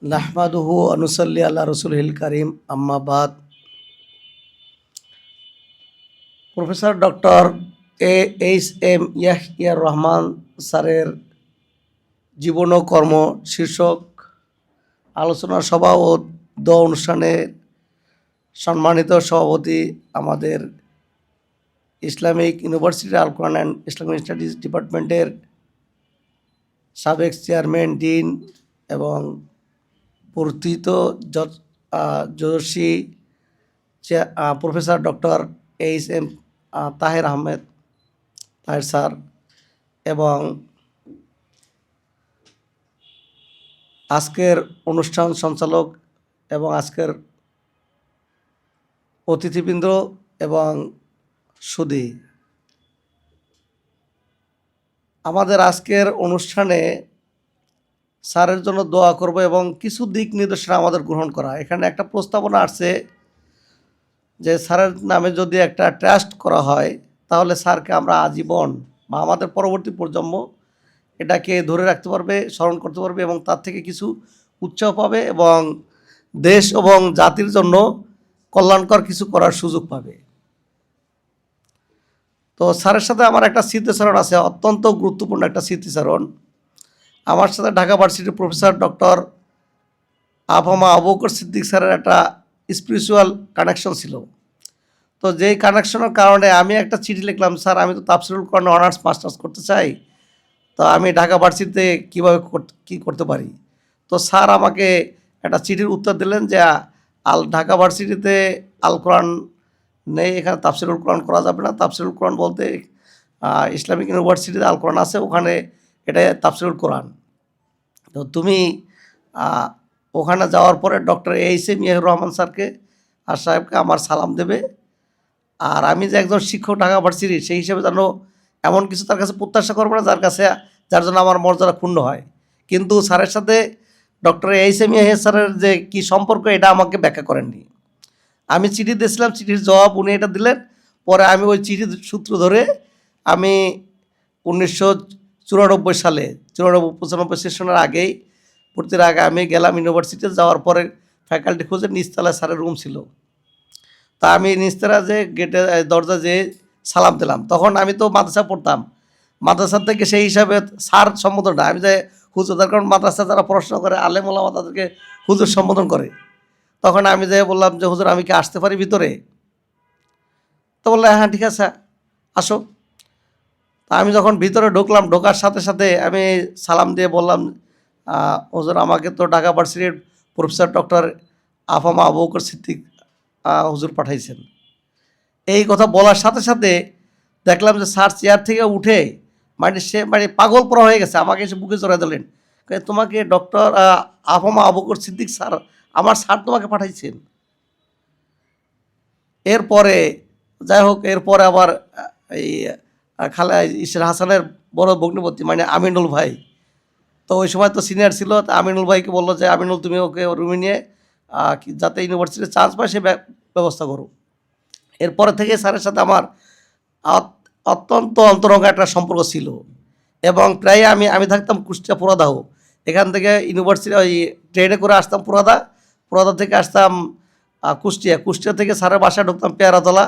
নাহমাদুহু ওয়া নুসাল্লি আলা রাসূলিল কারীম আম্মা বাদ। Professor doctor H M Yahya Rahman স্যারের জীবন ও কর্ম শীর্ষক আলোচনা সভা ও দোয়া অনুষ্ঠানের সম্মানিত সভাপতি, আমাদের Islamic university al Quran and Islamic studies ডিপার্টমেন্টের সাবেক চেয়ারম্যান, ডিন এবং পরিচিত যশস্বী professor doctor H M Taher Ahmed Taher sir, এবং আজকের অনুষ্ঠান সঞ্চালক এবং আজকের অতিথিবৃন্দ এবং সুধী, আমাদের আজকের অনুষ্ঠানে স্যারের জন্য দোয়া করব এবং কিছু দিক নির্দেশনা আমাদের গ্রহণ করা। এখানে একটা প্রস্তাবনা আসছে যে স্যারের নামে যদি একটা ট্রাস্ট করা হয় তাহলে স্যারকে আমরা আজীবন বা আমাদের পরবর্তী প্রজন্ম এটাকে ধরে রাখতে পারবে, স্মরণ করতে পারবে এবং তার থেকে কিছু উৎসাহ পাবে এবং দেশ এবং জাতির জন্য কল্যাণকর কিছু করার সুযোগ পাবে। তো স্যারের সাথে আমার একটা স্মৃতিচারণ আছে, অত্যন্ত গুরুত্বপূর্ণ একটা স্মৃতিচারণ। আমার সাথে ঢাকা ভার্সিটির প্রফেসর ডক্টর আফামা আবু বকর সিদ্দিক স্যারের একটা স্পিরিচুয়াল কানেকশন ছিল। তো যেই কানেকশনের কারণে আমি একটা চিঠি লিখলাম, স্যার আমি তো তাফসিরুল কোরআন অনার্স মাস্টার্স করতে চাই, তো আমি ঢাকা ভার্সিটিতে কীভাবে কী করতে পারি। তো স্যার আমাকে একটা চিঠির উত্তর দিলেন যে ঢাকা ভার্সিটিতে আল কোরআন নেই, এখানে তাফসিরুল কোরআন করা যাবে না। তাফসিরুল কোরআন বলতে ইসলামিক ইউনিভার্সিটিতে আল কোরআন আছে, ওখানে এটা তাফসিরুল কোরআন। তো তুমি ওখানে যাওয়ার পরে doctor H M Yahya Rahman স্যারকে আর সাহেবকে আমার সালাম দেবে, আর আমি যে একজন শিক্ষক ঢাকা ভার্সিটি সেই হিসেবে যেন এমন কিছু তার কাছে প্রত্যাশা করবো না যার জন্য আমার মর্যাদা ক্ষুণ্ণ হয়। কিন্তু স্যারের সাথে ডক্টর এইচ এম ইয়াহিয়া স্যারের যে কী সম্পর্ক এটা আমাকে ব্যাখ্যা করেননি। আমি চিঠি দিয়েছিলাম, চিঠির জবাব উনি এটা দিলেন। পরে আমি ওই চিঠির সূত্র ধরে আমি 1994 সালে 94-95 সেশনের আগেই ভর্তির আগে আমি গেলাম ইউনিভার্সিটিতে। যাওয়ার পরে ফ্যাকাল্টি খুঁজে নিচতলায় স্যারের রুম ছিল, তা আমি নিচতলা যে গেটে দরজা যেয়ে সালাম দিলাম। তখন আমি তো মাদ্রাসা পড়তাম, মাদ্রাসার থেকে সেই হিসাবে স্যার সম্বোধনটা আমি যে হুজুর, তার কারণ মাদ্রাসা যারা পড়াশোনা করে আলেম ওলামা তাদেরকে হুজুর সম্বোধন করে। তখন আমি যে বললাম যে হুজুর আমি কি আসতে পারি ভিতরে? তো বললো হ্যাঁ ঠিক আছে আসো। তা আমি যখন ভিতরে ঢুকলাম, ঢোকার সাথে সাথে আমি সালাম দিয়ে বললাম, হুজুর আমাকে তো ঢাকা ভার্সিটির প্রফেসর ডক্টর আফামা আবু বকর সিদ্দিক হুজুর পাঠাইছেন। এই কথা বলার সাথে সাথে দেখলাম যে স্যার চেয়ার থেকে উঠে সে পাগল পড়া হয়ে গেছে, আমাকে এসে বুকে জড়াই দিলেন। তোমাকে ডক্টর আফামা আবু বকর সিদ্দিক স্যার, আমার স্যার তোমাকে পাঠাইছেন। এরপরে যাই হোক, এরপরে আবার এই খালা ইসের হাসানের বড় ভগ্নিপতি আমিনুল ভাই, তো ওই সময় তো সিনিয়র ছিল, তা আমিনুল ভাইকে বললো যে আমিনুল তুমি ওকে রুমে নিয়ে যাতে ইউনিভার্সিটিতে চান্স পায় সে ব্যবস্থা করো। এরপরে থেকে স্যারের সাথে আমার অত্যন্ত অন্তরঙ্গ একটা সম্পর্ক ছিল এবং প্রায় আমি থাকতাম কুষ্টিয়া পুরাদাহ। এখান থেকে ইউনিভার্সিটি ওই ট্রেনে করে আসতাম পুরাদা থেকে আসতাম কুষ্টিয়া থেকে স্যারের বাসায় ঢুকতাম পেয়ারাতলা,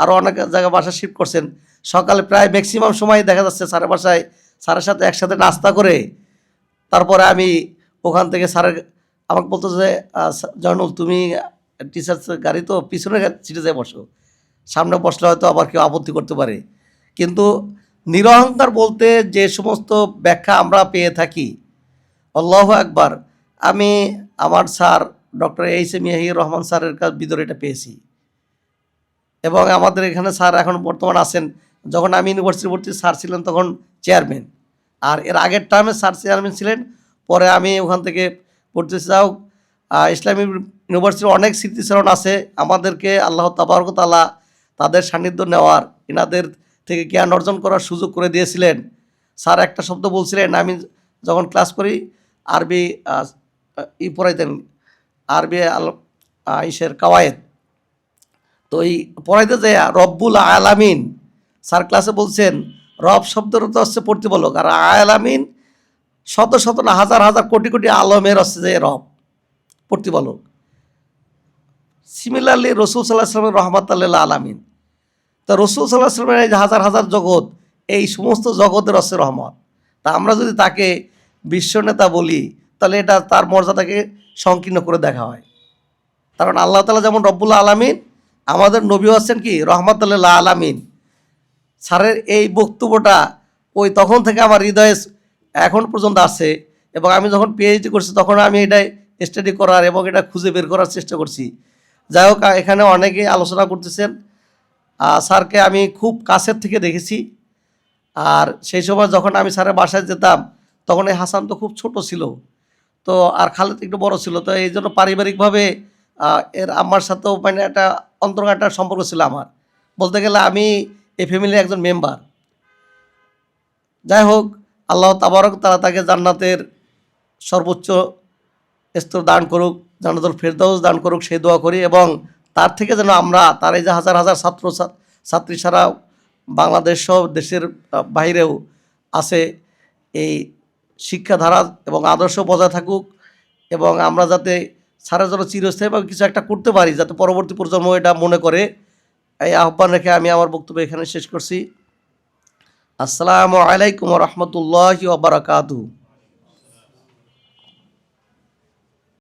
আরও অনেক জায়গায় বাসা শিফট করছেন। সকালে প্রায় ম্যাক্সিমাম সময় দেখা যাচ্ছে স্যারের বাসায় স্যারের সাথে একসাথে নাস্তা করে তারপরে আমি ওখান থেকে স্যারের আমাকে বলতো যে জয়নুল তুমি টিচার্স গাড়ি তো পিছনে সিটে যায় বসো, সামনে বসলে হয়তো আবার কেউ আপত্তি করতে পারে। কিন্তু নিরহংকার বলতে যে সমস্ত ব্যাখ্যা আমরা পেয়ে থাকি, আল্লাহু আকবার, আমি আমার sir doctor H M Yahya Rahman স্যারের ভিতরে এটা পেয়েছি। এবং আমাদের এখানে স্যার এখন বর্তমান আছেন, যখন আমি ইউনিভার্সিটি ভর্তি স্যার ছিলেন তখন চেয়ারম্যান, আর এর আগের টার্মে স্যার চেয়ারম্যান ছিলেন। পরে আমি ওখান থেকে পড়তে যাও। ইসলামী ইউনিভার্সিটির অনেক স্মৃতিচারণ আছে, আমাদেরকে আল্লাহ তাবারক ওয়া তাআলা তাদের সান্নিধ্য নেওয়ার, এনাদের থেকে জ্ঞান অর্জন করার সুযোগ করে দিয়েছিলেন। স্যার একটা শব্দ বলছিলেন, আমি যখন ক্লাস করি আরবি পড়াইতেন, আরবি ইসের কাওয়ায়েদ, তো এই পড়াইতে যায় রব্বুল আলামিন, স্যার ক্লাসে বলছেন রব শব্দের তো হচ্ছে প্রতিপালক, আর আলামিন শত শত না হাজার হাজার কোটি কোটি আলমের হচ্ছে যে রব। প্রতিপালক। সিমিলারলি রসুল সাল্লাহ সাল্লামের রহমাতুল্লিল আলামিন। তো রসুল সাল্লাহ সাল্লামের এই যে হাজার হাজার জগৎ, এই সমস্ত জগতের হচ্ছে রহমত। তা আমরা যদি তাকে বিশ্বনেতা বলি তাহলে এটা তার মর্যাদাকে সংকীর্ণ করে দেখা হয়। কারণ আল্লাহ তাআলা যেমন রব্বুল আলামিন, আমাদের নবী হচ্ছেন কি রহমাতুল্লিল আলামিন। স্যারের এই বক্তব্যটা ওই তখন থেকে আমার হৃদয়ে এখন পর্যন্ত আছে, এবং আমি যখন পিএইচডি করছি তখন আমি এটাই স্টাডি করার এবং এটা খুঁজে বের করার চেষ্টা করছি। যাই হোক, এখানে অনেকেই আলোচনা করতেছেন। স্যারকে আমি খুব কাছের থেকে দেখেছি। আর সেই সময় যখন আমি স্যারের বাসায় যেতাম তখন এই হাসান তো খুব ছোট ছিল, তো আর খালেদ একটু বড় ছিল, তো এই জন্য পারিবারিকভাবে এর আম্মার সাথেও মানে একটা অন্তরঙ্গ একটা সম্পর্ক ছিল আমার। বলতে গেলে আমি এই ফ্যামিলির একজন মেম্বার। যাই হোক, আল্লাহ তাবারক তাআলা তাকে জান্নাতের সর্বোচ্চ স্তর দান করুক, জান্নাতুল ফেরদাউস দান করুক, সেই দোয়া করি। এবং তার থেকে যেন আমরা, তার এই যে হাজার হাজার ছাত্রী ছাড়া বাংলাদেশ সহ দেশের বাইরেও আছে, এই শিক্ষাধারা এবং আদর্শ বজায় থাকুক, এবং আমরা যাতে স্যারের জন্য চিরস্থায়ীভাবে কিছু একটা করতে পারি, যাতে পরবর্তী প্রজন্ম এটা মনে করে। এই আহ্বান রেখে আমি আমার বক্তব্য এখানে শেষ করছি। আসসালামু আলাইকুম ওয়া রাহমাতুল্লাহি ওয়া বারাকাতুহু।